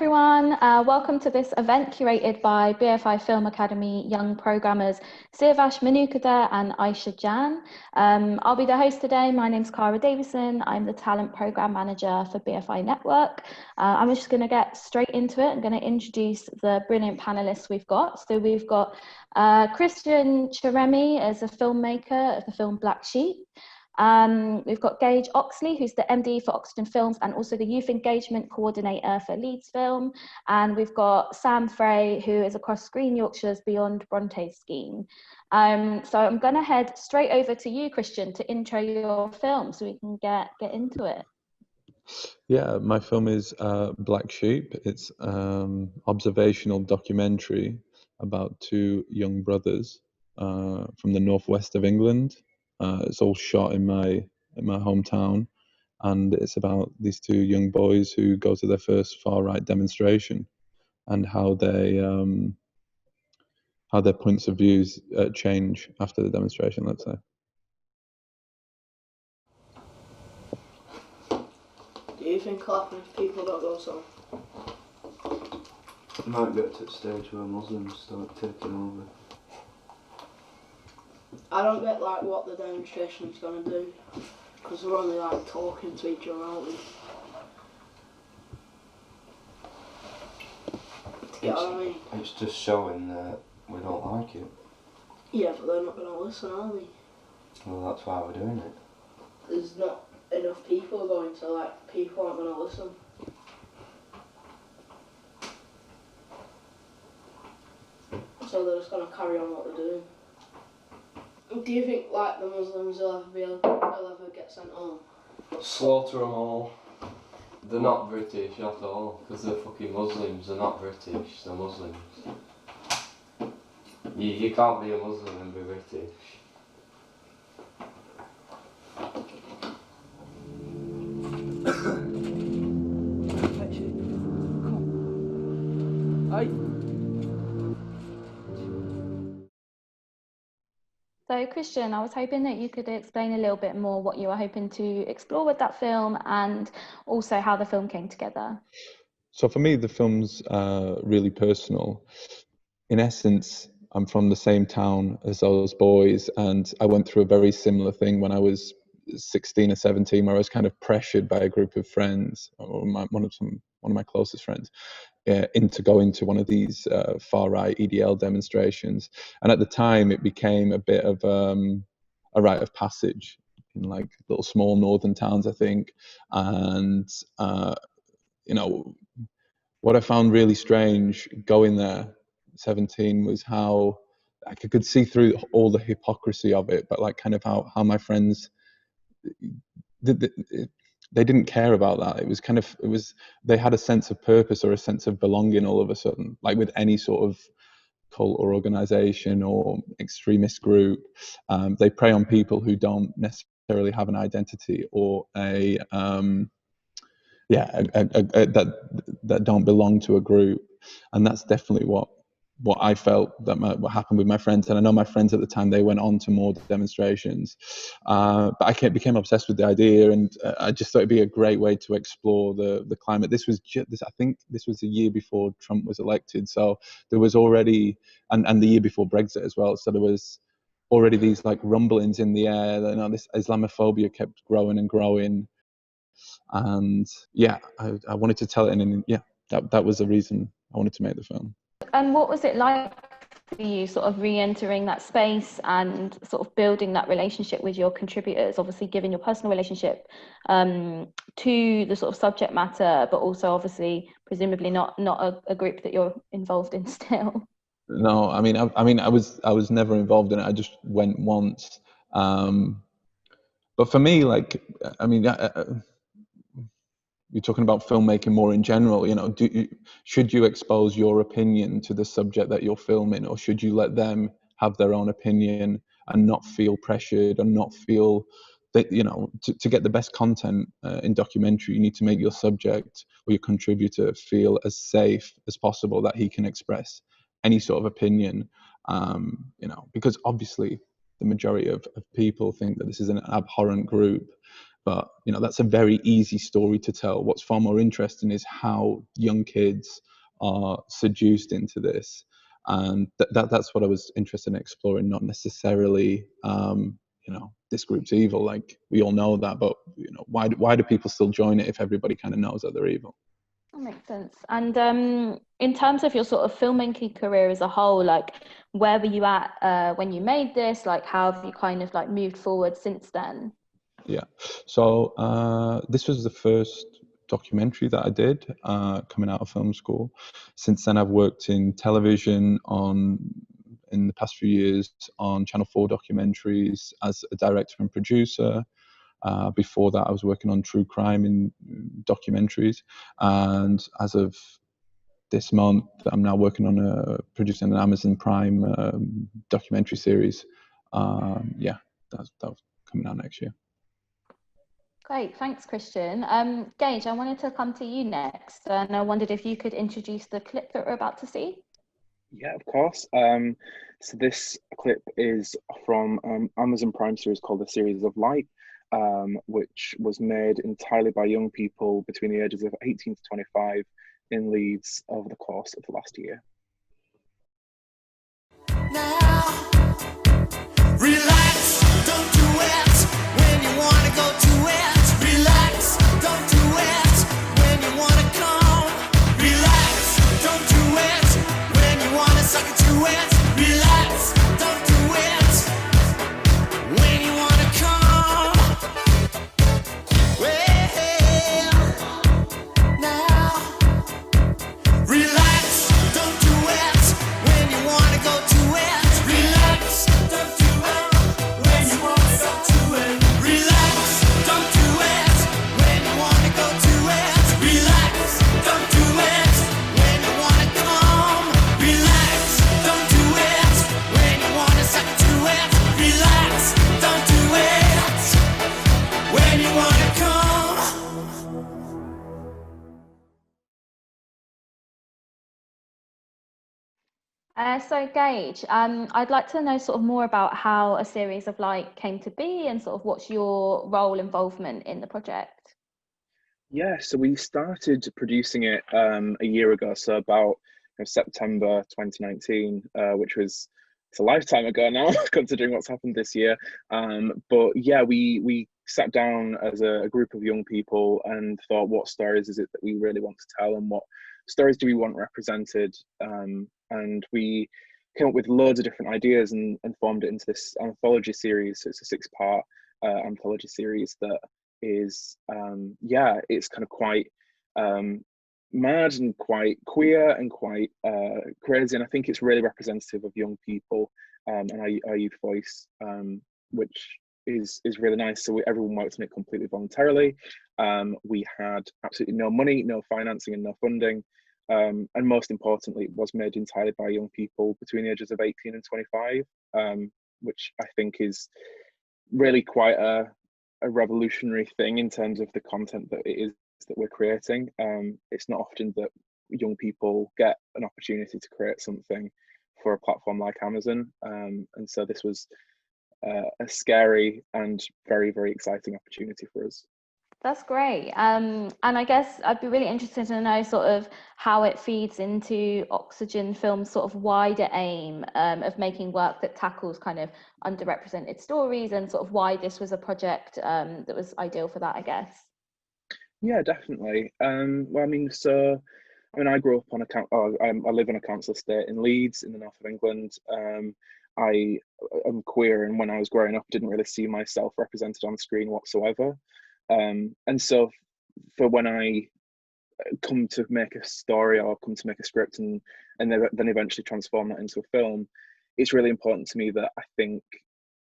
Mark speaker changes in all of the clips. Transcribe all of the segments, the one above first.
Speaker 1: everyone. Welcome to this event curated by BFI Film Academy young programmers Siavash Manukadar and Aisha Jan. I'll be the host today. My name's Cara Davison. I'm the Talent Program Manager for BFI Network. I'm just going to get straight into it. I'm going to introduce the brilliant panelists we've got. So we've got Christian Cheremi as a filmmaker of the film Black Sheep. We've got Gage Oxley, who's the MD for Oxygen Films and also the Youth Engagement Coordinator for Leeds Film. And we've got Sam Frey, who is across Green Yorkshire's Beyond Bronte scheme. So I'm going to head straight over to you, Christian, to intro your film so we can get into it.
Speaker 2: Yeah, my film is Black Sheep. It's observational documentary about two young brothers from the northwest of England. It's all shot in my hometown, and it's about these two young boys who go to their first far right demonstration, and how their points of views change after the demonstration. Let's say.
Speaker 3: Do you think clapping if people don't go so?
Speaker 4: It might get to the stage where Muslims start taking over.
Speaker 3: I don't get like what the demonstration's gonna do, because we're only like talking to each other, aren't we? Do you get what I mean?
Speaker 4: It's just showing that we don't like it.
Speaker 3: Yeah, but they're not gonna listen, are they?
Speaker 4: Well, that's why we're doing it.
Speaker 3: There's not enough people going, so like people aren't gonna listen. So they're just gonna carry on what they're doing. Do you think like the Muslims will ever get sent home?
Speaker 5: Slaughter them all. They're not British at all, because they're fucking Muslims. They're not British, they're Muslims. You can't be a Muslim and be British.
Speaker 1: So Christian, I was hoping that you could explain a little bit more what you were hoping to explore with that film and also how the film came together.
Speaker 2: So for me, the film's really personal. In essence, I'm from the same town as those boys, and I went through a very similar thing when I was 16 or 17, where I was kind of pressured by a group of friends, or one of my closest friends, into going to one of these far-right EDL demonstrations. And at the time, it became a bit of a rite of passage in like little small northern towns, I think. And what I found really strange going there, 17, was how I could see through all the hypocrisy of it, but like kind of how my friends, they didn't care about that. They had a sense of purpose or a sense of belonging all of a sudden, like with any sort of cult or organization or extremist group. They prey on people who don't necessarily have an identity or that don't belong to a group. And that's definitely what I felt what happened with my friends. And I know my friends at the time, they went on to more demonstrations, but I became obsessed with the idea, and I just thought it'd be a great way to explore the climate. This was I think this was the year before Trump was elected, so there was already, and the year before Brexit as well, so there was already these like rumblings in the air that this Islamophobia kept growing and growing. And yeah, I wanted to tell it, and that was the reason I wanted to make the film.
Speaker 1: And what was it like for you sort of re-entering that space and sort of building that relationship with your contributors, obviously given your personal relationship to the sort of subject matter, but also obviously presumably not a group that you're involved in still?
Speaker 2: No, I mean I was never involved in it. I just went once. But for me, like, I mean, you're talking about filmmaking more in general. Should you expose your opinion to the subject that you're filming, or should you let them have their own opinion and not feel pressured and not feel that, to get the best content in documentary, you need to make your subject or your contributor feel as safe as possible, that he can express any sort of opinion, because obviously the majority of people think that this is an abhorrent group. But that's a very easy story to tell. What's far more interesting is how young kids are seduced into this, and that's what I was interested in exploring. Not necessarily, this group's evil. Like, we all know that, but why do people still join it if everybody kind of knows that they're evil?
Speaker 1: That makes sense. And in terms of your sort of filmmaking career as a whole, like, where were you at when you made this? Like, how have you kind of like moved forward since then?
Speaker 2: Yeah. So this was the first documentary that I did coming out of film school. Since then, I've worked in television in the past few years on Channel 4 documentaries as a director and producer. Before that, I was working on true crime in documentaries. And as of this month, I'm now working on producing an Amazon Prime documentary series. That's coming out next year.
Speaker 1: Great, thanks, Christian. Gage, I wanted to come to you next, and I wondered if you could introduce the clip that we're about to see.
Speaker 6: Yeah, of course. So this clip is from Amazon Prime series called The Series of Light, which was made entirely by young people between the ages of 18 to 25 in Leeds over the course of the last year.
Speaker 7: Now, relax, don't do it when you want to go to it. Relax, don't do it when you want to come. Relax, don't do it when you want to suck it to it. Relax, don't do it when you want to come. Well, now, relax, don't do it when you want to go to it. Relax, don't do it when you want to go to it. Relax, don't do it when you want to go to it. Relax, don't do it when you want to come. Relax, don't do it when you want to suck to it. Relax, don't do it when you want to come.
Speaker 1: So Gage, I'd like to know sort of more about how A Series of Light came to be and sort of what's your role involvement in the project.
Speaker 6: Yeah, so we started producing it a year ago, so about September 2019, which was, it's a lifetime ago now, considering what's happened this year. But yeah, we sat down as a group of young people and thought, what stories is it that we really want to tell, and what stories do we want represented? And we came up with loads of different ideas and formed it into this anthology series. So it's a 6-part anthology series that is, it's kind of quite mad and quite queer and quite crazy, and I think it's really representative of young people and our youth voice, which is really nice. So everyone worked on it completely voluntarily. We had absolutely no money, no financing, and no funding, and most importantly, it was made entirely by young people between the ages of 18 and 25, which I think is really quite a revolutionary thing in terms of the content that it is that we're creating. It's not often that young people get an opportunity to create something for a platform like Amazon, and so this was a scary and very, very exciting opportunity for us.
Speaker 1: That's great. And I guess I'd be really interested to know sort of how it feeds into Oxygen Film's sort of wider aim of making work that tackles kind of underrepresented stories, and sort of why this was a project that was ideal for that, I guess.
Speaker 6: Yeah, definitely. Well, I grew up on I live on a council estate in Leeds in the north of England. I am queer, and when I was growing up, didn't really see myself represented on screen whatsoever. And so for when I come to make a story or come to make a script and then eventually transform that into a film, it's really important to me that I think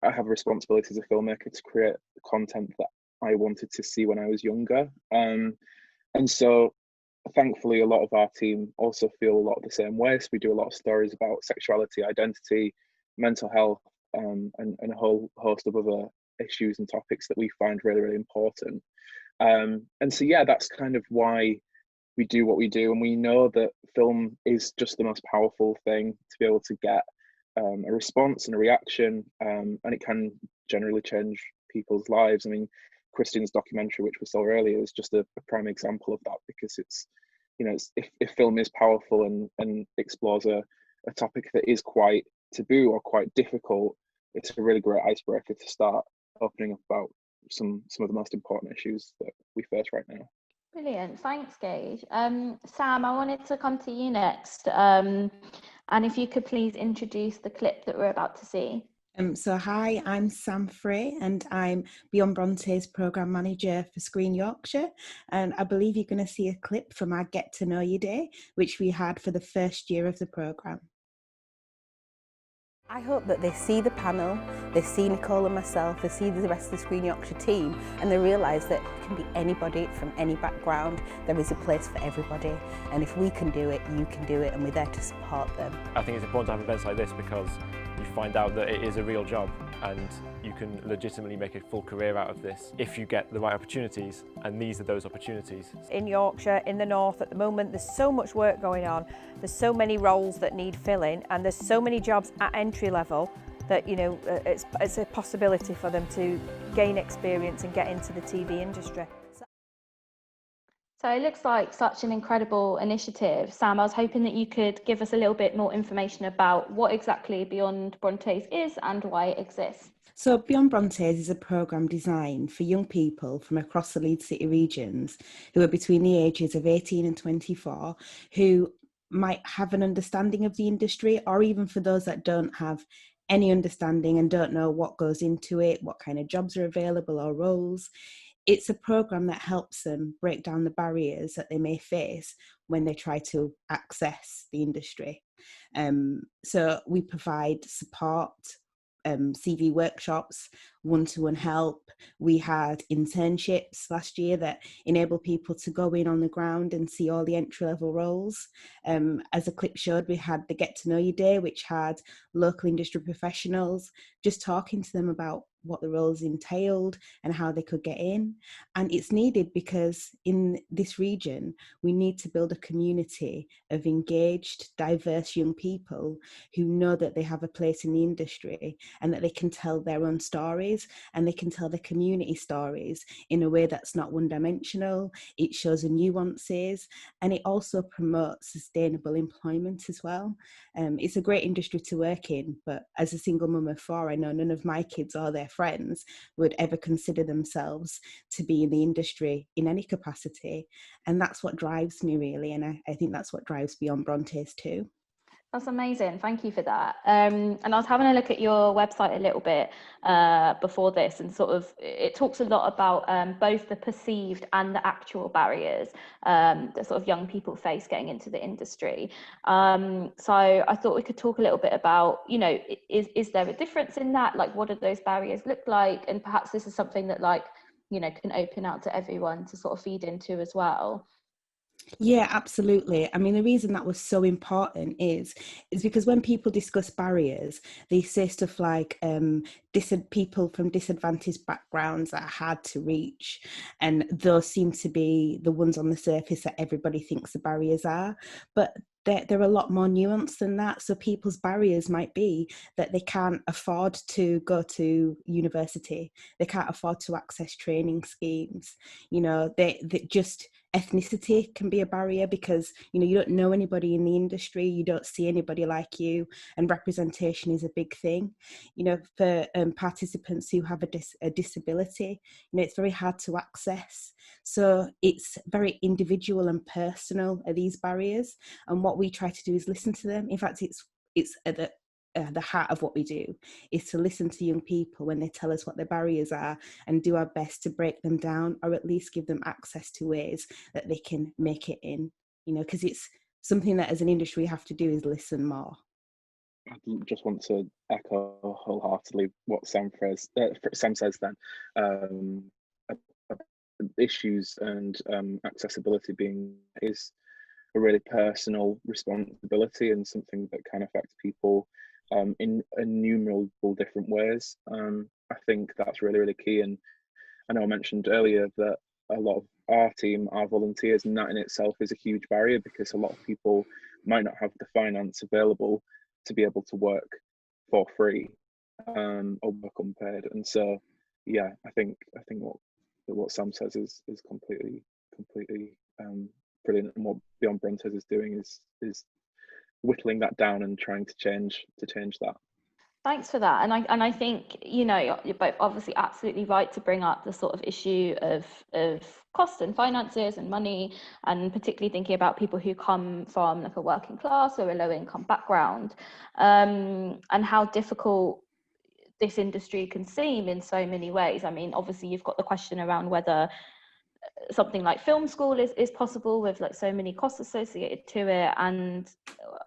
Speaker 6: I have a responsibility as a filmmaker to create the content that I wanted to see when I was younger. And so thankfully, a lot of our team also feel a lot of the same way. So we do a lot of stories about sexuality, identity, mental health, and a whole host of other issues and topics that we find really, really important. And so, yeah, that's kind of why we do what we do. And we know that film is just the most powerful thing to be able to get a response and a reaction, and it can generally change people's lives. I mean, Christine's documentary, which we saw earlier, is just a prime example of that, because it's, if film is powerful and explores a topic that is quite taboo or quite difficult, it's a really great icebreaker to start opening up about some of the most important issues that we face right now.
Speaker 1: Brilliant, thanks, Gage. Sam, I wanted to come to you next, and if you could please introduce the clip that we're about to see.
Speaker 8: So hi, I'm Sam Frey and I'm Beyond Bronte's Programme Manager for Screen Yorkshire, and I believe you're going to see a clip from our Get to Know You Day, which we had for the first year of the programme. I hope that they see the panel, they see Nicole and myself, they see the rest of the Screen Yorkshire team, and they realise that it can be anybody from any background. There is a place for everybody, and if we can do it, you can do it, and we're there to support them.
Speaker 9: I think it's important to have events like this because you find out that it is a real job and you can legitimately make a full career out of this if you get the right opportunities, and these are those opportunities.
Speaker 10: In Yorkshire, in the north at the moment, there's so much work going on, there's so many roles that need filling, and there's so many jobs at entry level that, it's a possibility for them to gain experience and get into the TV industry.
Speaker 1: So it looks like such an incredible initiative. Sam, I was hoping that you could give us a little bit more information about what exactly Beyond Brontes is and why it exists.
Speaker 8: So Beyond Brontes is a programme designed for young people from across the Leeds City regions who are between the ages of 18 and 24, who might have an understanding of the industry, or even for those that don't have any understanding and don't know what goes into it, what kind of jobs are available or roles. It's a programme that helps them break down the barriers that they may face when they try to access the industry. So we provide support, CV workshops, one-to-one help. We had internships last year that enable people to go in on the ground and see all the entry-level roles. As the clip showed, we had the Get to Know You Day, which had local industry professionals just talking to them about what the roles entailed and how they could get in. And it's needed because in this region, we need to build a community of engaged, diverse young people who know that they have a place in the industry and that they can tell their own stories and they can tell their community stories in a way that's not one-dimensional. It shows the nuances and it also promotes sustainable employment as well. It's a great industry to work in, but as a single mum of four, I know none of my kids or their friends would ever consider themselves to be in the industry in any capacity. And that's what drives me really. And I think that's what drives Beyond Brontes too.
Speaker 1: That's amazing. Thank you for that. And I was having a look at your website a little bit before this, and sort of it talks a lot about both the perceived and the actual barriers that sort of young people face getting into the industry. So I thought we could talk a little bit about, is there a difference in that? Like, what do those barriers look like? And perhaps this is something that can open out to everyone to sort of feed into as well.
Speaker 8: Yeah, absolutely. I mean, the reason that was so important is because when people discuss barriers, they say stuff like people from disadvantaged backgrounds that are hard to reach, and those seem to be the ones on the surface that everybody thinks the barriers are. But they're a lot more nuanced than that. So people's barriers might be that they can't afford to go to university, they can't afford to access training schemes. They just ethnicity can be a barrier because you don't know anybody in the industry, you don't see anybody like you, and representation is a big thing. For participants who have a disability, it's very hard to access. So it's very individual and personal, are these barriers, and what we try to do is listen to them. In fact, it's at the heart of what we do is to listen to young people when they tell us what their barriers are and do our best to break them down, or at least give them access to ways that they can make it in, because it's something that as an industry we have to do is listen more.
Speaker 6: I just want to echo wholeheartedly what Sam says then. Issues and accessibility is a really personal responsibility and something that can affect people in innumerable different ways. I think that's really, really key. And I know I mentioned earlier that a lot of our team are volunteers, and that in itself is a huge barrier because a lot of people might not have the finance available to be able to work for free or work unpaid. And so, yeah, I think what what Sam says is completely brilliant, and what Beyond Brontes is doing is whittling that down and trying to change that.
Speaker 1: Thanks for that. And I think, you know, you're both obviously absolutely right to bring up the sort of issue of cost and finances and money, and particularly thinking about people who come from like a working class or a low income background, and how difficult this industry can seem in so many ways. I mean, obviously you've got the question around whether something like film school is possible with like so many costs associated to it, and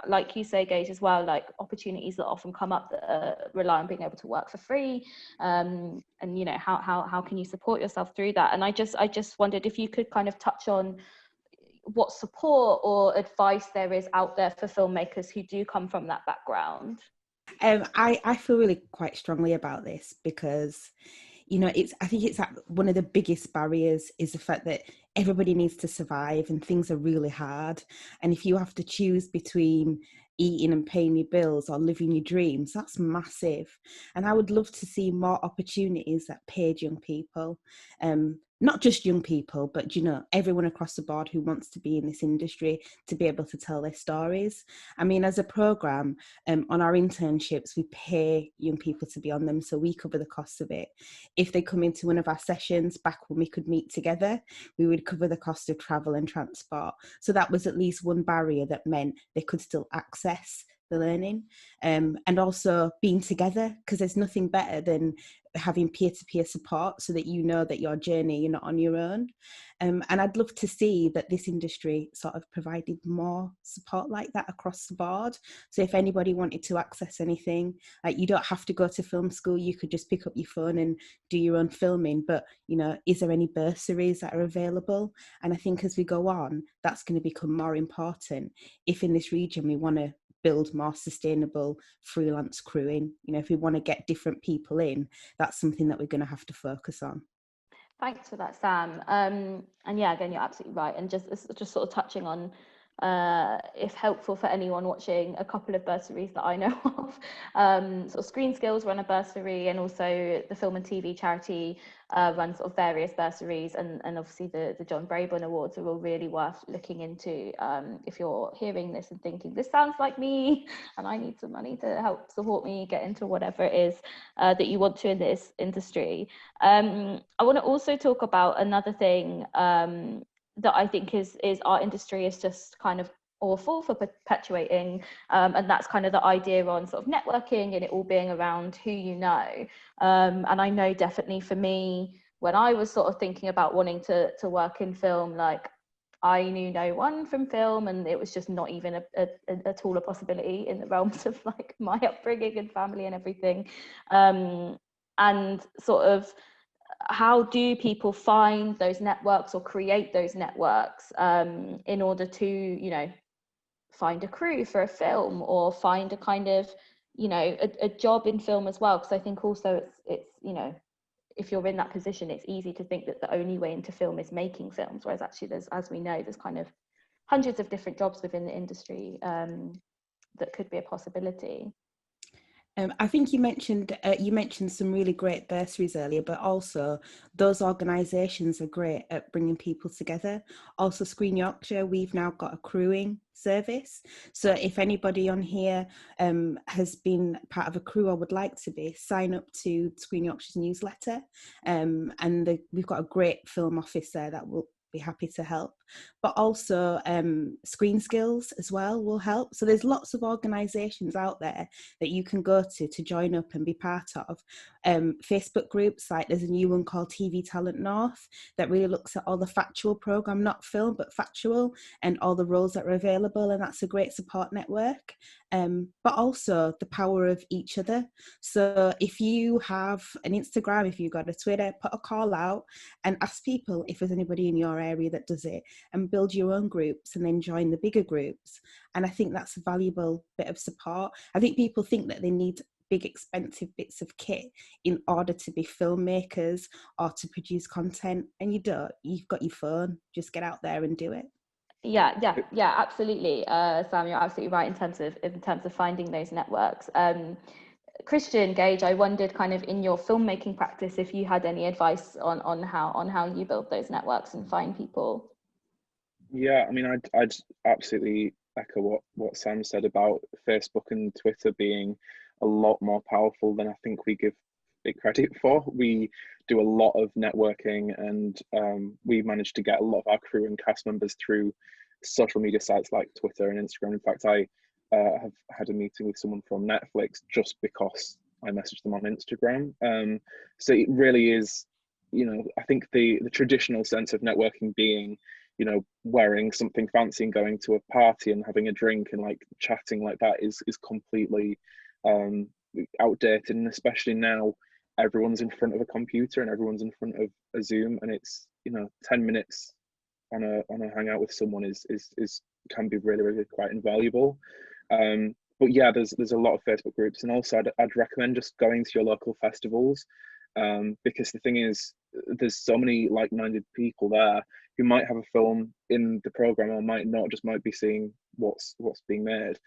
Speaker 1: like you say, Gage, as well, like opportunities that often come up that rely on being able to work for free, and you know, how can you support yourself through that? And I just wondered if you could kind of touch on what support or advice there is out there for filmmakers who do come from that background.
Speaker 8: I feel really quite strongly about this because, you know, I think it's one of the biggest barriers is the fact that everybody needs to survive and things are really hard. And if you have to choose between eating and paying your bills or living your dreams, that's massive. And I would love to see more opportunities that paid young people, not just young people, but, you know, everyone across the board who wants to be in this industry to be able to tell their stories. I mean, as a programme, on our internships, we pay young people to be on them, so we cover the cost of it. If they come into one of our sessions back when we could meet together, we would cover the cost of travel and transport. So that was at least one barrier that meant they could still access the learning, and also being together, because there's nothing better than having peer-to-peer support so that you know that your journey, you're not on your own. And I'd love to see that this industry sort of provided more support like that across the board. So if anybody wanted to access anything, like, you don't have to go to film school, you could just pick up your phone and do your own filming. But, you know, is there any bursaries that are available? And I think as we go on, that's going to become more important if in this region we want to build more sustainable freelance crewing. You know, if we want to get different people in, that's something that we're going to have to focus on.
Speaker 1: Thanks for that, Sam. And yeah, again, you're absolutely right. And just sort of touching on, if helpful for anyone watching, a couple of bursaries that I know of. Sort of Screen Skills run a bursary, and also the Film and TV charity runs sort of various bursaries, and obviously the John Brabourne Awards are all really worth looking into if you're hearing this and thinking, this sounds like me and I need some money to help support me get into whatever it is that you want to in this industry. I want to also talk about another thing that I think is our industry is just kind of awful for perpetuating, and that's kind of the idea on sort of networking and it all being around who you know. And I know definitely for me, when I was sort of thinking about wanting to work in film, like, I knew no one from film, and it was just not even at all a possibility in the realms of like my upbringing and family and everything. And sort of, how do people find those networks or create those networks in order to, you know, find a crew for a film or find a kind of, you know, a job in film as well? Because I think also it's, you know, if you're in that position, it's easy to think that the only way into film is making films, whereas actually there's, as we know, there's kind of hundreds of different jobs within the industry that could be a possibility.
Speaker 8: I think you mentioned some really great bursaries earlier, but also those organisations are great at bringing people together. Also, Screen Yorkshire, we've now got a crewing service. So if anybody on here has been part of a crew or would like to be, sign up to Screen Yorkshire's newsletter. We've got a great film office there that will be happy to help. But also Screen Skills as well will help. So there's lots of organisations out there that you can go to join up and be part of. Facebook groups, like there's a new one called TV Talent North that really looks at all the factual programme, not film, but factual, and all the roles that are available, and that's a great support network. But also the power of each other. So if you have an Instagram, if you've got a Twitter, put a call out and ask people if there's anybody in your area that does it, and build your own groups and then join the bigger groups. And I think that's a valuable bit of support. I think people think that they need big expensive bits of kit in order to be filmmakers or to produce content, and you don't. You've got your phone, just get out there and do it.
Speaker 1: Yeah, absolutely. Sam, you're absolutely right in terms of finding those networks. Christian, Gage, I wondered kind of in your filmmaking practice if you had any advice on how you build those networks and find people.
Speaker 6: Yeah, I mean, I'd absolutely echo what Sam said about Facebook and Twitter being a lot more powerful than I think we give it credit for. We do a lot of networking, and we managed to get a lot of our crew and cast members through social media sites like Twitter and Instagram. In fact, I have had a meeting with someone from Netflix just because I messaged them on Instagram. So it really is, I think the traditional sense of networking being, wearing something fancy and going to a party and having a drink and like chatting like that is completely outdated. And especially now, everyone's in front of a computer and everyone's in front of a Zoom, and it's 10 minutes on a hangout with someone is can be really, really quite invaluable. But yeah, there's a lot of Facebook groups, and also I'd recommend just going to your local festivals, because the thing is, there's so many like-minded people there who might have a film in the program or might not, just might be seeing what's being made.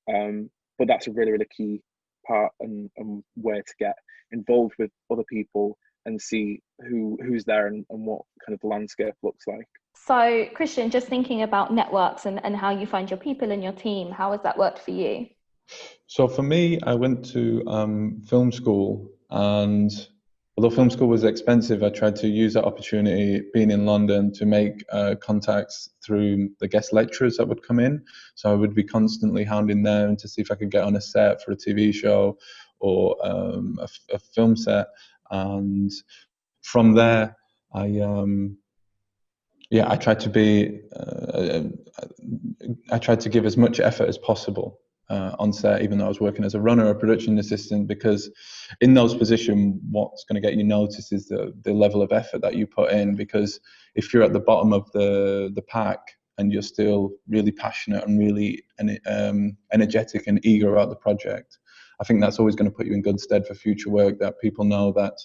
Speaker 6: But that's a really, really key part and way to get involved with other people and see who's there and what kind of the landscape looks like.
Speaker 1: So Christian, just thinking about networks and how you find your people in your team, how has that worked for you?
Speaker 2: So for me, I went to film school, and although film school was expensive, I tried to use that opportunity, being in London, to make contacts through the guest lecturers that would come in. So I would be constantly hounding them to see if I could get on a set for a TV show or a film set. And from there, I tried to give as much effort as possible on set, even though I was working as a runner or production assistant, because in those positions, what's going to get you noticed is the level of effort that you put in. Because if you're at the bottom of the pack and you're still really passionate and really energetic and eager about the project, I think that's always going to put you in good stead for future work, that people know that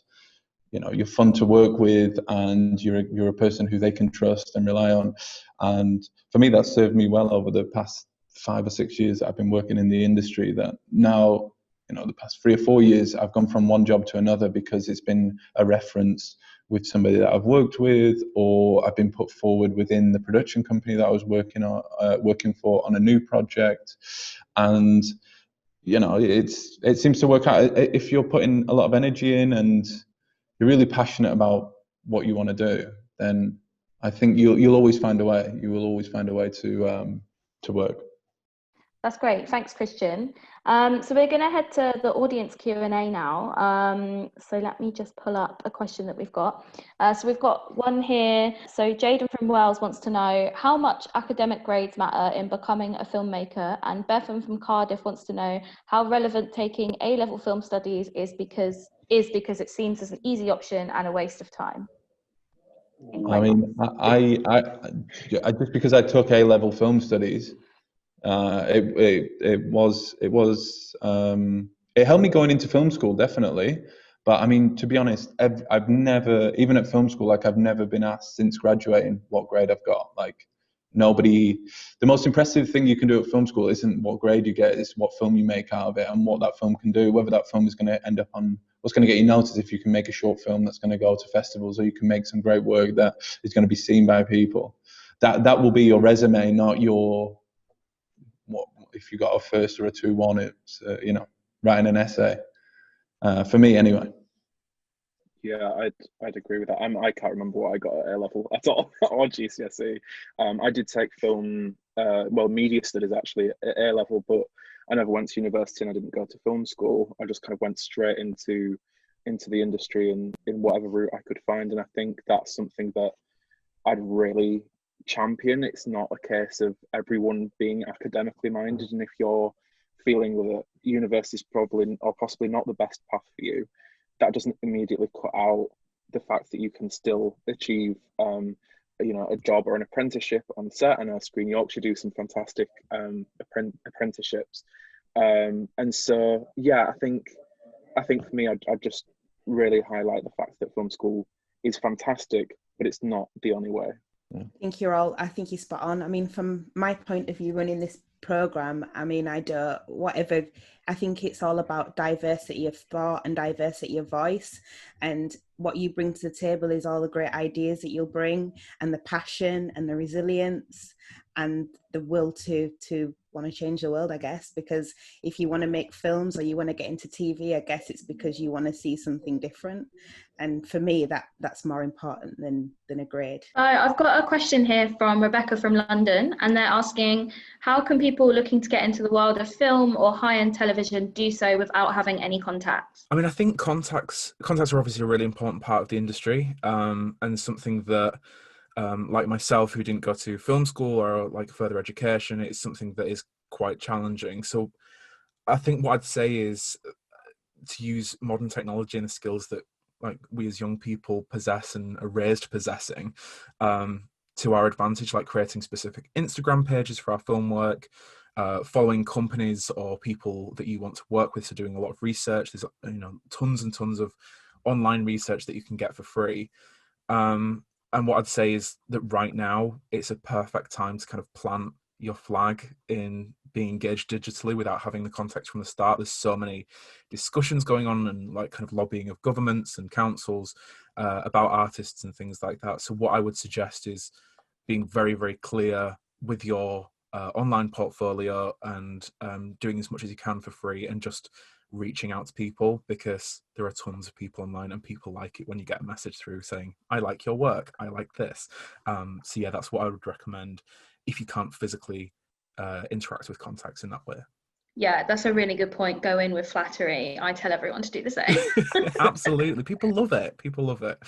Speaker 2: you're fun to work with and you're a person who they can trust and rely on. And for me, that served me well over the past 5 or 6 years that I've been working in the industry. That now, the past 3 or 4 years, I've gone from one job to another because it's been a reference with somebody that I've worked with, or I've been put forward within the production company that I was working for on a new project. And it seems to work out if you're putting a lot of energy in and you're really passionate about what you want to do. Then I think you'll always find a way. You will always find a way to work.
Speaker 1: That's great. Thanks, Christian. So we're going to head to the audience Q&A now. So let me just pull up a question that we've got. So we've got one here. So Jaden from Wales wants to know how much academic grades matter in becoming a filmmaker. And Bethan from Cardiff wants to know how relevant taking A-level film studies is because it seems as an easy option and a waste of time.
Speaker 2: I mean, I just because I took A-level film studies, it helped me going into film school, definitely. But I mean, to be honest, I've never, even at film school, I've never been asked since graduating what grade I've got. The most impressive thing you can do at film school isn't what grade you get, it's what film you make out of it and what that film can do, whether that film is going to end up on, what's going to get you noticed. If you can make a short film that's going to go to festivals, or you can make some great work that is going to be seen by people, that will be your resume, not your, if you got a first or a 2-1, it's writing an essay. For me, anyway.
Speaker 6: Yeah, I'd agree with that. I can't remember what I got at A level at all, or GCSE. I did take film, media studies actually at A level, but I never went to university and I didn't go to film school. I just kind of went straight into the industry and in whatever route I could find. And I think that's something that I'd really champion. It's not a case of everyone being academically minded, and if you're feeling that university is probably or possibly not the best path for you, that doesn't immediately cut out the fact that you can still achieve a job or an apprenticeship on set. I know Screen Yorkshire do some fantastic apprenticeships, and so yeah, I think for me, I'd just really highlight the fact that film school is fantastic, but it's not the only way.
Speaker 8: I think you're spot on. I mean, from my point of view, running this program. I mean, I think it's all about diversity of thought and diversity of voice, and what you bring to the table is all the great ideas that you'll bring, and the passion and the resilience and the will to want to change the world, I guess. Because if you want to make films or you want to get into TV, I guess it's because you want to see something different. And for me, that's more important than a grade.
Speaker 1: I've got a question here from Rebecca from London, and they're asking, how can people looking to get into the world of film or high-end television do so without having any contacts?
Speaker 11: I mean, I think contacts are obviously a really important part of the industry, and something that, like myself, who didn't go to film school or like further education, it's something that is quite challenging. So I think what I'd say is to use modern technology and the skills that like we as young people possess and are raised possessing to our advantage, like creating specific Instagram pages for our film work, following companies or people that you want to work with, so doing a lot of research. There's tons and tons of online research that you can get for free. And what I'd say is that right now it's a perfect time to kind of plant your flag in being engaged digitally without having the context from the start. There's so many discussions going on and like kind of lobbying of governments and councils about artists and things like that. So what I would suggest is being very, very clear with your online portfolio and doing as much as you can for free and just reaching out to people, because there are tons of people online and people like it when you get a message through saying, I like your work, I like this. So yeah, that's what I would recommend if you can't physically interact with contacts in that way.
Speaker 1: Yeah, that's a really good point. Go in with flattery. I tell everyone to do the same.
Speaker 11: Absolutely. People love it. People love it.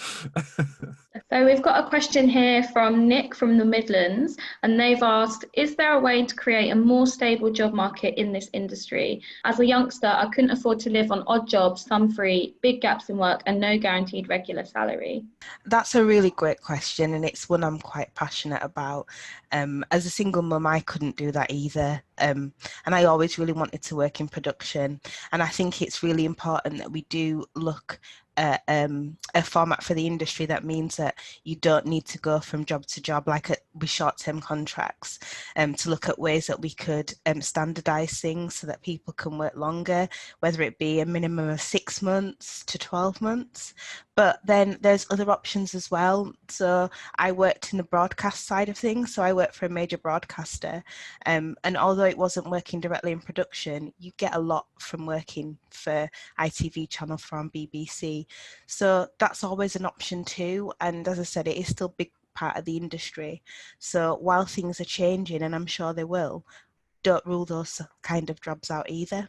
Speaker 1: So we've got a question here from Nick from the Midlands, and they've asked, is there a way to create a more stable job market in this industry? As a youngster, I couldn't afford to live on odd jobs, some free, big gaps in work and no guaranteed regular salary.
Speaker 8: That's a really great question, and it's one I'm quite passionate about. As a single mum, I couldn't do that either. And I always really wanted to work in production. And I think it's really important that we do look at a format for the industry that means that you don't need to go from job to job like with short-term contracts, to look at ways that we could standardise things so that people can work longer, whether it be a minimum of 6 months to 12 months. But then there's other options as well. So I worked in the broadcast side of things. So I worked for a major broadcaster. And although it wasn't working directly in production, you get a lot from working for ITV Channel 4 and BBC. So that's always an option too. And as I said, it is still a big part of the industry. So while things are changing, and I'm sure they will, don't rule those kind of jobs out either.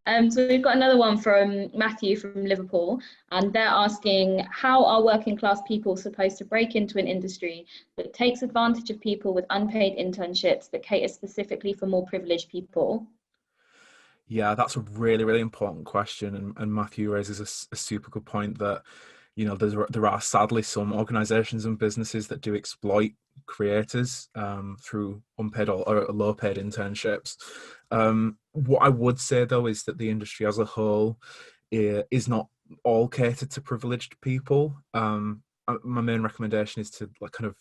Speaker 1: So we've got another one from Matthew from Liverpool, and they're asking, how are working class people supposed to break into an industry that takes advantage of people with unpaid internships that cater specifically for more privileged people?
Speaker 11: Yeah, that's a really, really important question. And Matthew raises a super good point that, you know, there are sadly some organisations and businesses that do exploit creators through unpaid or low paid internships. What I would say though is that the industry as a whole is not all catered to privileged people. My main recommendation is to like kind of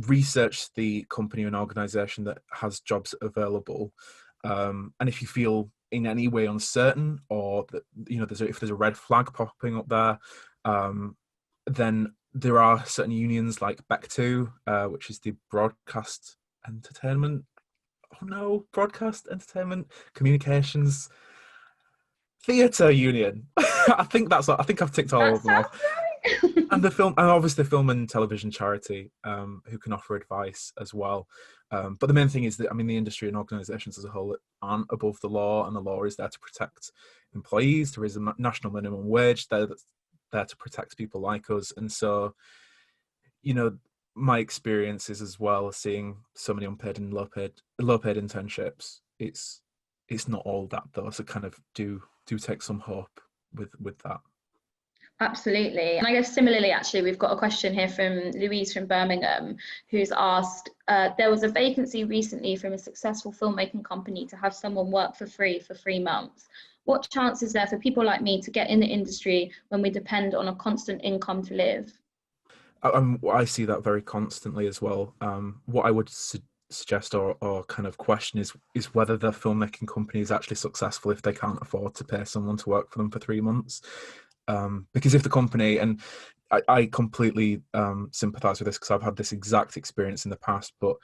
Speaker 11: research the company and organisation that has jobs available, and if you feel in any way uncertain, or that, you know, if there's a red flag popping up there, then there are certain unions like BEC2, which is the Broadcast Entertainment Communications Theatre Union. I think I've ticked all of them off. And obviously the film and television charity, who can offer advice as well. But the main thing is that, I mean, the industry and organisations as a whole aren't above the law, and the law is there to protect employees. There is a national minimum wage that's there to protect people like us. And so, you know, my experience is as well seeing so many unpaid and low paid internships. It's not all that though. So kind of do take some hope with that.
Speaker 1: Absolutely. And I guess similarly, actually, we've got a question here from Louise from Birmingham, who's asked, there was a vacancy recently from a successful filmmaking company to have someone work for free for 3 months. What chance is there for people like me to get in the industry when we depend on a constant income to live?
Speaker 11: I see that very constantly as well. What I would suggest or kind of question is whether the filmmaking company is actually successful if they can't afford to pay someone to work for them for 3 months. Because if the company, and I completely sympathise with this because I've had this exact experience in the past, but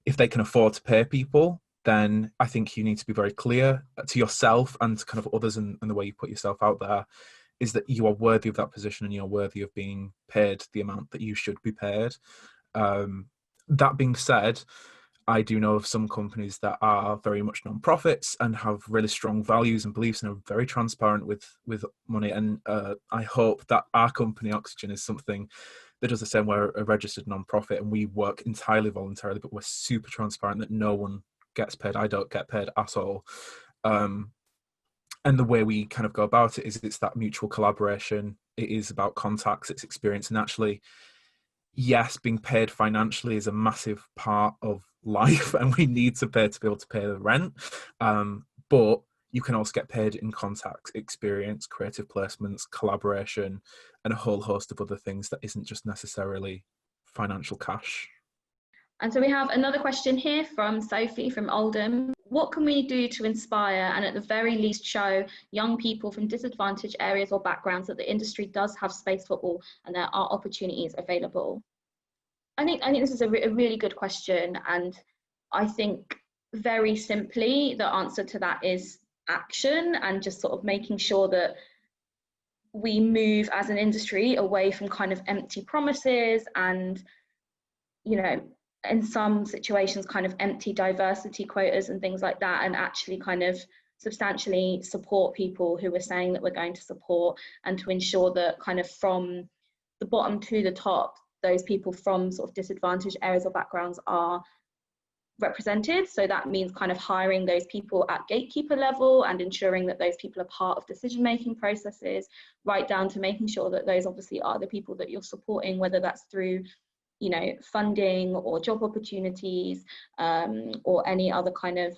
Speaker 11: if they can afford to pay people, then I think you need to be very clear to yourself and to kind of others and the way you put yourself out there, is that you are worthy of that position and you're worthy of being paid the amount that you should be paid. That being said, I do know of some companies that are very much non-profits and have really strong values and beliefs and are very transparent with money. And I hope that our company, Oxygen, is something that does the same. We're a registered non-profit and we work entirely voluntarily, but we're super transparent that no one gets paid. I don't get paid at all. And the way we kind of go about it is it's that mutual collaboration. It is about contacts, it's experience. And actually, yes, being paid financially is a massive part of life and we need to pay to be able to pay the rent. But you can also get paid in contacts, experience, creative placements, collaboration, and a whole host of other things that isn't just necessarily financial cash.
Speaker 1: And so we have another question here from Sophie from Oldham. What can we do to inspire and at the very least show young people from disadvantaged areas or backgrounds that the industry does have space for all and there are opportunities available? I think this is a really good question, and I think very simply the answer to that is action and just sort of making sure that we move as an industry away from kind of empty promises and, you know, in some situations kind of empty diversity quotas and things like that, and actually kind of substantially support people who we're saying that we're going to support, and to ensure that kind of from the bottom to the top, those people from sort of disadvantaged areas or backgrounds are represented. So that means kind of hiring those people at gatekeeper level and ensuring that those people are part of decision-making processes, right down to making sure that those obviously are the people that you're supporting, whether that's through, you know, funding or job opportunities, or any other kind of,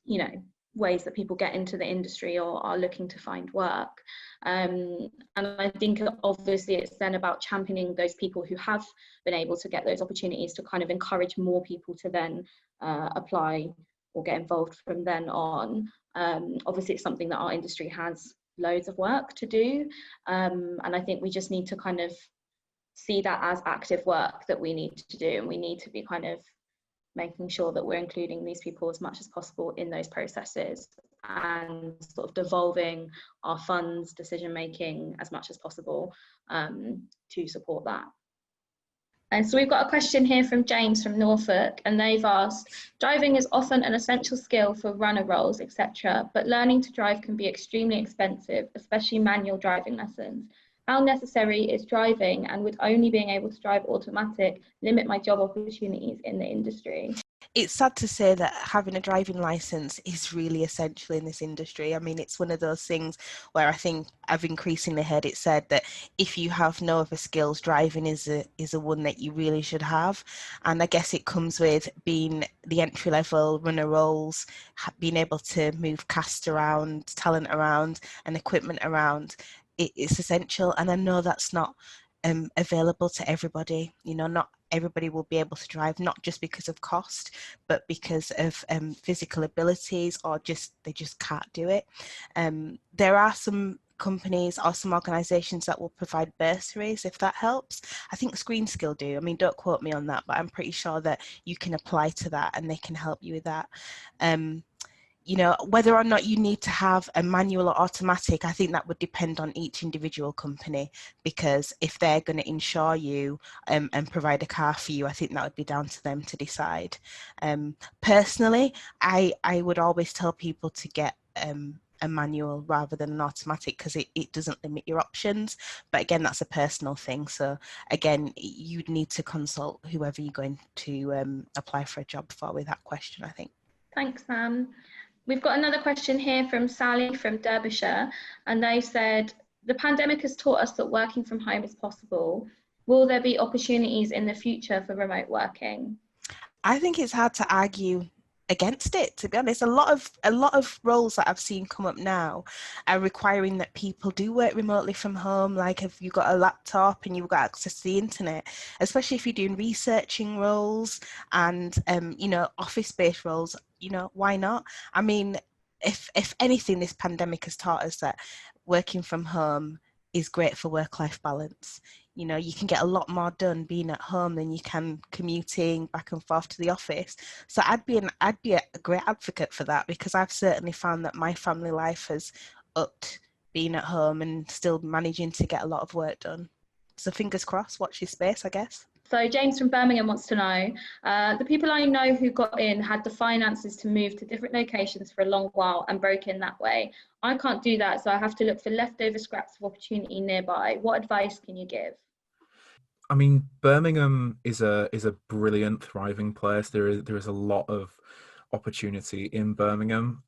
Speaker 1: you know, ways that people get into the industry or are looking to find work. And I think obviously it's then about championing those people who have been able to get those opportunities to kind of encourage more people to then apply or get involved from then on. Obviously it's something that our industry has loads of work to do, and I think we just need to kind of see that as active work that we need to do, and we need to be kind of making sure that we're including these people as much as possible in those processes and sort of devolving our funds decision making as much as possible to support that. And so we've got a question here from James from Norfolk, and they've asked, driving is often an essential skill for runner roles, etc., but learning to drive can be extremely expensive, especially manual driving lessons. How necessary is driving, and would only being able to drive automatic limit my job opportunities in the industry?
Speaker 8: It's sad to say that having a driving licence is really essential in this industry. I mean, it's one of those things where I think I've increasingly heard it said that if you have no other skills, driving is a one that you really should have. And I guess it comes with being the entry level runner roles, being able to move cast around, talent around and equipment around. It's essential, and I know that's not available to everybody. You know, not everybody will be able to drive, not just because of cost, but because of physical abilities, or they just can't do it. There are some companies or some organisations that will provide bursaries, if that helps. I think ScreenSkill do. I mean, don't quote me on that, but I'm pretty sure that you can apply to that and they can help you with that. You know, whether or not you need to have a manual or automatic, I think that would depend on each individual company, because if they're going to insure you and provide a car for you, I think that would be down to them to decide. Personally, I would always tell people to get a manual rather than an automatic, because it doesn't limit your options. But again, that's a personal thing. So again, you'd need to consult whoever you're going to apply for a job for with that question, I think.
Speaker 1: Thanks, Sam. We've got another question here from Sally from Derbyshire, and they said, the pandemic has taught us that working from home is possible. Will there be opportunities in the future for remote working?
Speaker 8: I think it's hard to argue against it, to be honest. A lot of roles that I've seen come up now are requiring that people do work remotely from home. Like, if you've got a laptop and you've got access to the internet, especially if you're doing researching roles and office-based roles, why not? I mean, if anything, this pandemic has taught us that working from home is great for work-life balance. You can get a lot more done being at home than you can commuting back and forth to the office. So I'd be a great advocate for that, because I've certainly found that my family life has upped being at home and still managing to get a lot of work done. So fingers crossed, watch this space, I guess.
Speaker 1: So James from Birmingham wants to know, the people I know who got in had the finances to move to different locations for a long while and broke in that way. I can't do that, so I have to look for leftover scraps of opportunity nearby. What advice can you give?
Speaker 11: I mean, Birmingham is a brilliant, thriving place. There is a lot of opportunity in Birmingham.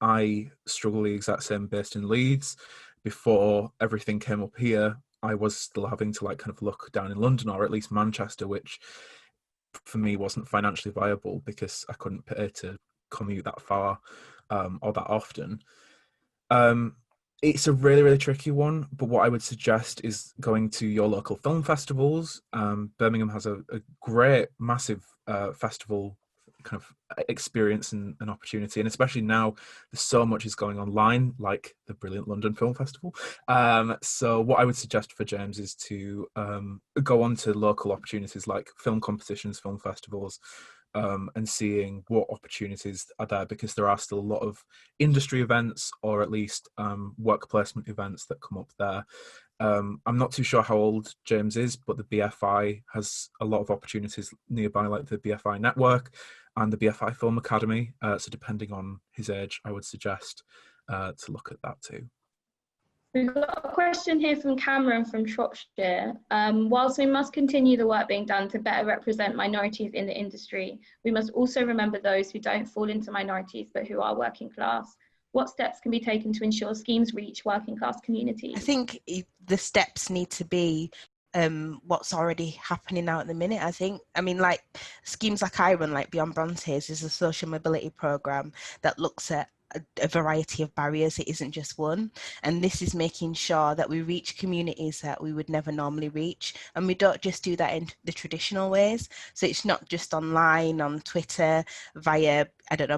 Speaker 11: I struggle the exact same based in Leeds. Before everything came up here, I was still having to kind of look down in London, or at least Manchester, which for me wasn't financially viable because I couldn't pay to commute that far or that often. It's a really, really tricky one, but what I would suggest is going to your local film festivals. Birmingham has a great, massive festival kind of experience and opportunity, and especially now there's so much is going online, like the brilliant London Film Festival. So what I would suggest for James is to go on to local opportunities like film competitions, film festivals, and seeing what opportunities are there, because there are still a lot of industry events, or at least work placement events that come up there. I'm not too sure how old James is, but the BFI has a lot of opportunities nearby, like the BFI Network and the BFI Film Academy. So depending on his age, I would suggest to look at that too.
Speaker 1: We've got a question here from Cameron from Shropshire. Whilst we must continue the work being done to better represent minorities in the industry, we must also remember those who don't fall into minorities but who are working class. What steps can be taken to ensure schemes reach working class communities?
Speaker 8: I think the steps need to be what's already happening now at the minute. I mean, like schemes like I run, like Beyond Brontes, is a social mobility program that looks at a variety of barriers. It isn't just one, and this is making sure that we reach communities that we would never normally reach, and we don't just do that in the traditional ways. So it's not just online, on Twitter, via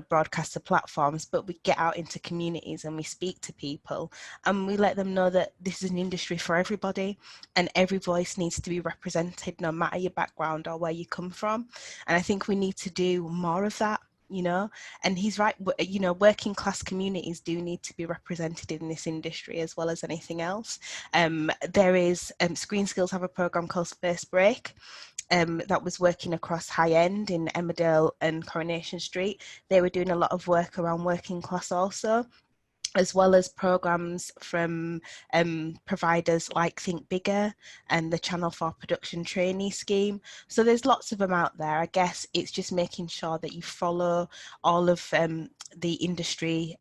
Speaker 8: broadcaster platforms, but we get out into communities and we speak to people and we let them know that this is an industry for everybody and every voice needs to be represented, no matter your background or where you come from. And I think we need to do more of that. And he's right, working class communities do need to be represented in this industry as well as anything else. There is, Screen Skills have a program called Space Break that was working across High End in Emmerdale and Coronation Street. They were doing a lot of work around working class also, as well as programs from providers like Think Bigger and the Channel 4 Production Trainee Scheme. So there's lots of them out there. I guess it's just making sure that you follow all of the industry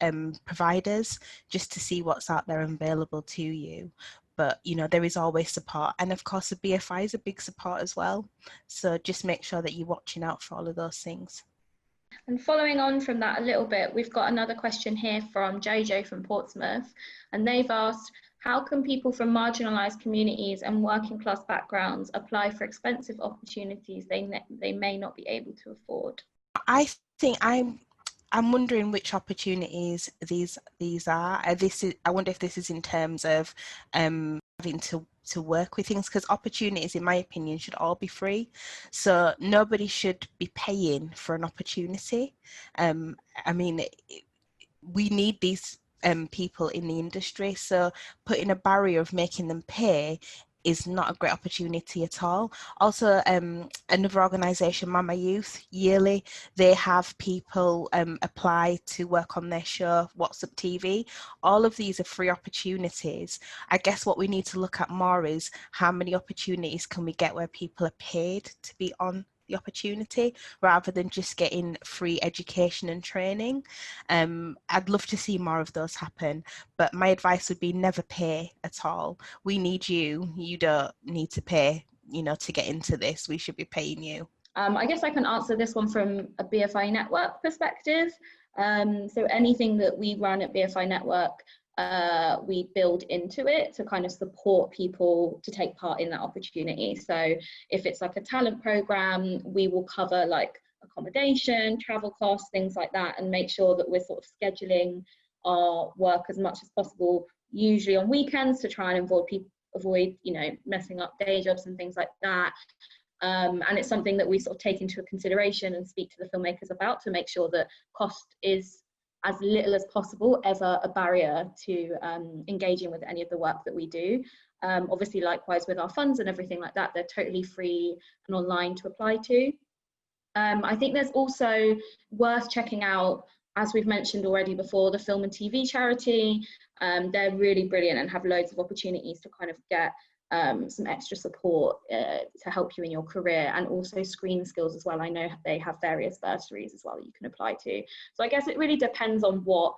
Speaker 8: providers just to see what's out there available to you. But, there is always support. And of course, the BFI is a big support as well. So just make sure that you're watching out for all of those things.
Speaker 1: And following on from that a little bit, we've got another question here from Jojo from Portsmouth, and they've asked, how can people from marginalised communities and working class backgrounds apply for expensive opportunities they may not be able to afford?
Speaker 8: I think I'm wondering which opportunities these are. I wonder if this is in terms of having to work with things, because opportunities, in my opinion, should all be free. So nobody should be paying for an opportunity. I mean, we need these people in the industry. So putting a barrier of making them pay is not a great opportunity at all. Also, another organisation, Mama Youth, yearly, they have people apply to work on their show, What's Up TV. All of these are free opportunities. I guess what we need to look at more is how many opportunities can we get where people are paid to be on the opportunity rather than just getting free education and training. I'd love to see more of those happen, but my advice would be never pay at all. We need you. You don't need to pay, to get into this. We should be paying you.
Speaker 1: I guess I can answer this one from a BFI Network perspective. So anything that we run at BFI Network, we build into it to kind of support people to take part in that opportunity. So if it's like a talent program, we will cover like accommodation, travel costs, things like that, and make sure that we're sort of scheduling our work as much as possible, usually on weekends, to try and avoid you know, messing up day jobs and things like that. And it's something that we sort of take into consideration and speak to the filmmakers about, to make sure that cost is as little as possible ever a barrier to engaging with any of the work that we do. Obviously, likewise with our funds and everything like that, they're totally free and online to apply to. I think there's also worth checking out, as we've mentioned already before, the Film and TV Charity. They're really brilliant and have loads of opportunities to kind of get some extra support to help you in your career, and also Screen Skills as well. I know they have various bursaries as well that you can apply to. So I guess it really depends on what,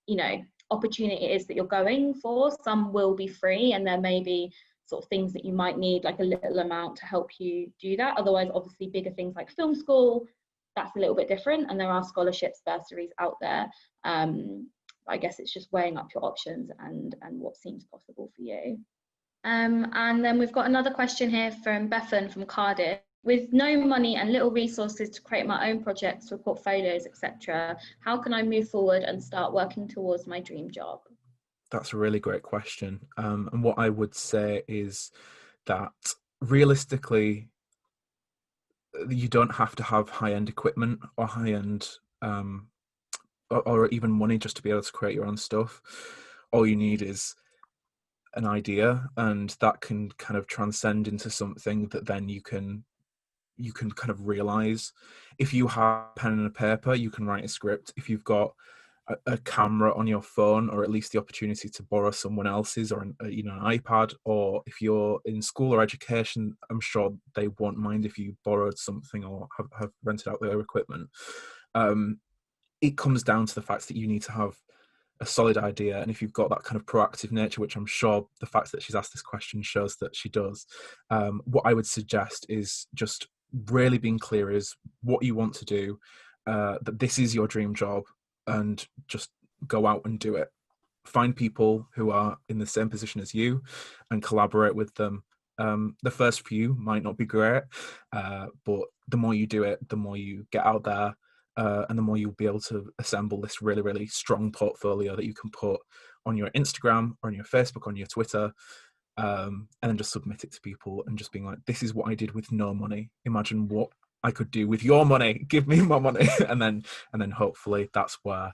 Speaker 1: you know, opportunity it is that you're going for. Some will be free, and there may be sort of things that you might need like a little amount to help you do that. Otherwise, obviously bigger things like film school, that's a little bit different, and there are scholarships, bursaries out there. I guess it's just weighing up your options and what seems possible for you. And then we've got another question here from Bethan from Cardiff. With no money and little resources to create my own projects for portfolios, etc., how can I move forward and start working towards my dream job?
Speaker 11: That's a really great question. And what I would say is that realistically, you don't have to have high-end equipment or high-end or even money just to be able to create your own stuff. All you need is an idea, and that can kind of transcend into something that then you can kind of realize. If you have a pen and a paper, you can write a script. If you've got a camera on your phone, or at least the opportunity to borrow someone else's, or an iPad, or if you're in school or education, I'm sure they won't mind if you borrowed something or have rented out their equipment. It comes down to the fact that you need to have a solid idea, and if you've got that kind of proactive nature, which I'm sure the fact that she's asked this question shows that she does, what I would suggest is just really being clear is what you want to do, that this is your dream job, and just go out and do it. Find people who are in the same position as you and collaborate with them. The first few might not be great, but the more you do it, the more you get out there, and the more you'll be able to assemble this really, really strong portfolio that you can put on your Instagram or on your Facebook, on your Twitter, and then just submit it to people and just being like, this is what I did with no money. Imagine what I could do with your money. Give me my money. and then hopefully that's where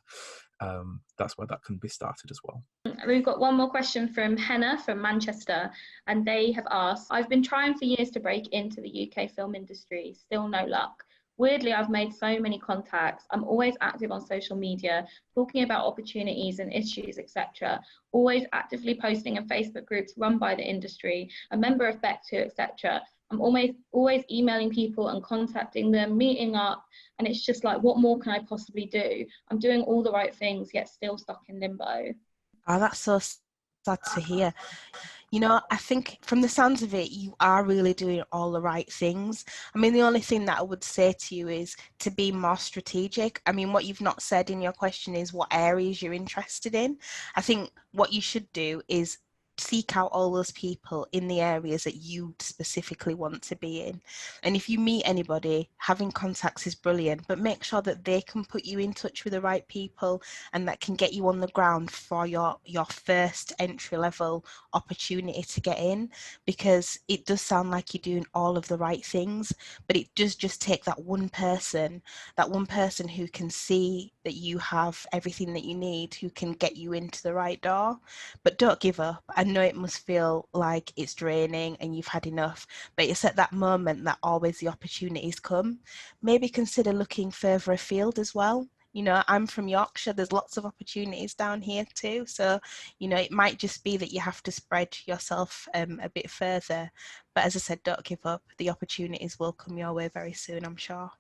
Speaker 11: that can be started as well.
Speaker 1: We've got one more question from Henna from Manchester, and they have asked, I've been trying for years to break into the UK film industry, still no luck. Weirdly, I've made so many contacts. I'm always active on social media, talking about opportunities and issues, etc. Always actively posting in Facebook groups run by the industry, a member of BEC2, etc. I'm always emailing people and contacting them, meeting up, and it's just like, what more can I possibly do? I'm doing all the right things, yet still stuck in limbo.
Speaker 8: Oh, that's so sad to hear. You know, I think from the sounds of it, you are really doing all the right things. I mean, the only thing that I would say to you is to be more strategic. I mean, what you've not said in your question is what areas you're interested in. I think what you should do is seek out all those people in the areas that you specifically want to be in. And if you meet anybody, having contacts is brilliant, but make sure that they can put you in touch with the right people and that can get you on the ground for your first entry level opportunity to get in, because it does sound like you're doing all of the right things, but it does just take that one person who can see that you have everything that you need, who can get you into the right door. But don't give up. I know it must feel like it's draining and you've had enough, but it's at that moment that always the opportunities come. Maybe consider looking further afield as well. You know, I'm from Yorkshire, there's lots of opportunities down here too. So, you know, it might just be that you have to spread yourself a bit further. But as I said, don't give up. The opportunities will come your way very soon, I'm sure.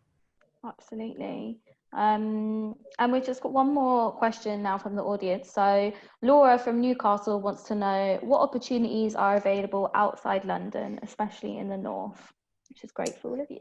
Speaker 1: Absolutely. And we've just got one more question now from the audience. So Laura from Newcastle wants to know what opportunities are available outside London, especially in the north, which is great for all of you.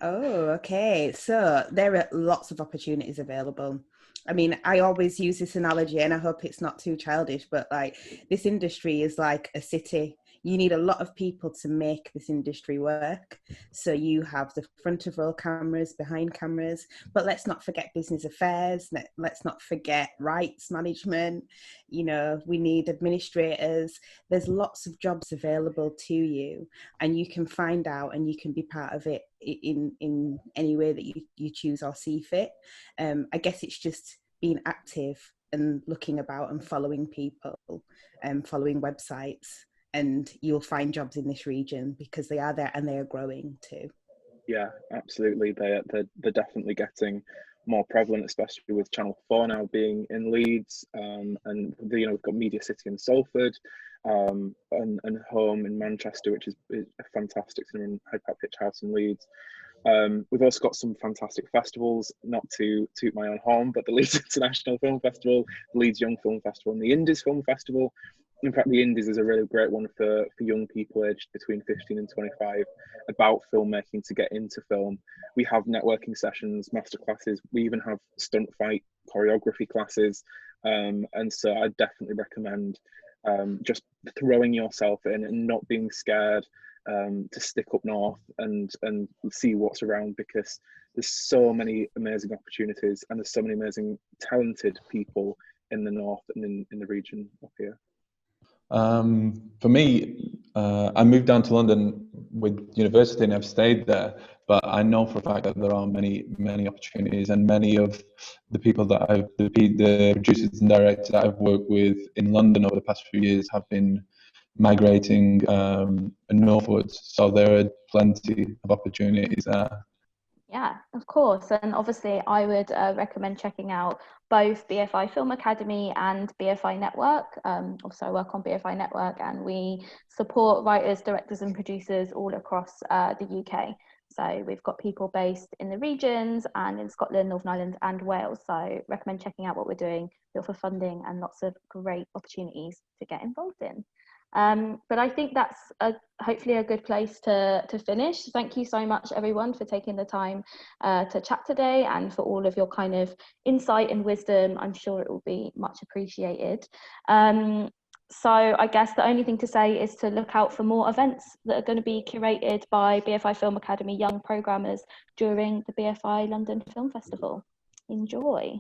Speaker 8: Oh, okay. So there are lots of opportunities available. I mean, I always use this analogy, and I hope it's not too childish, but like this industry is like a city. You need a lot of people to make this industry work. So you have the front of roll cameras, behind cameras, but let's not forget business affairs. Let's not forget rights management. You know, we need administrators. There's lots of jobs available to you, and you can find out and you can be part of it in any way that you choose or see fit. I guess it's just being active and looking about and following people and following websites, and you'll find jobs in this region because they are there and they are growing too.
Speaker 6: Yeah, absolutely. They're definitely getting more prevalent, especially with Channel 4 now being in Leeds, and we've got Media City in Salford, and Home in Manchester, which is a fantastic cinema, and Hyde Park Pitch House in Leeds. We've also got some fantastic festivals, not to toot my own horn, but the Leeds International Film Festival, the Leeds Young Film Festival, and the Indies Film Festival. In fact, the Indies is a really great one for young people aged between 15 and 25 about filmmaking to get into film. We have networking sessions, masterclasses. We even have stunt fight choreography classes. And so I definitely recommend just throwing yourself in and not being scared to stick up north and see what's around, because there's so many amazing opportunities and there's so many amazing talented people in the north and in the region up here.
Speaker 2: For me, I moved down to London with university and I've stayed there, but I know for a fact that there are many opportunities, and many of the people that the producers and directors that I've worked with in London over the past few years have been migrating northwards, so there are plenty of opportunities there.
Speaker 1: Yeah, of course. And obviously, I would recommend checking out both BFI Film Academy and BFI Network. Also, I work on BFI Network, and we support writers, directors, and producers all across the UK. So we've got people based in the regions and in Scotland, Northern Ireland, and Wales. So recommend checking out what we're doing. We offer funding and lots of great opportunities to get involved in. But I think that's hopefully a good place to finish. Thank you so much, everyone, for taking the time to chat today and for all of your kind of insight and wisdom. I'm sure it will be much appreciated. So I guess the only thing to say is to look out for more events that are going to be curated by BFI Film Academy young programmers during the BFI London Film Festival. Enjoy.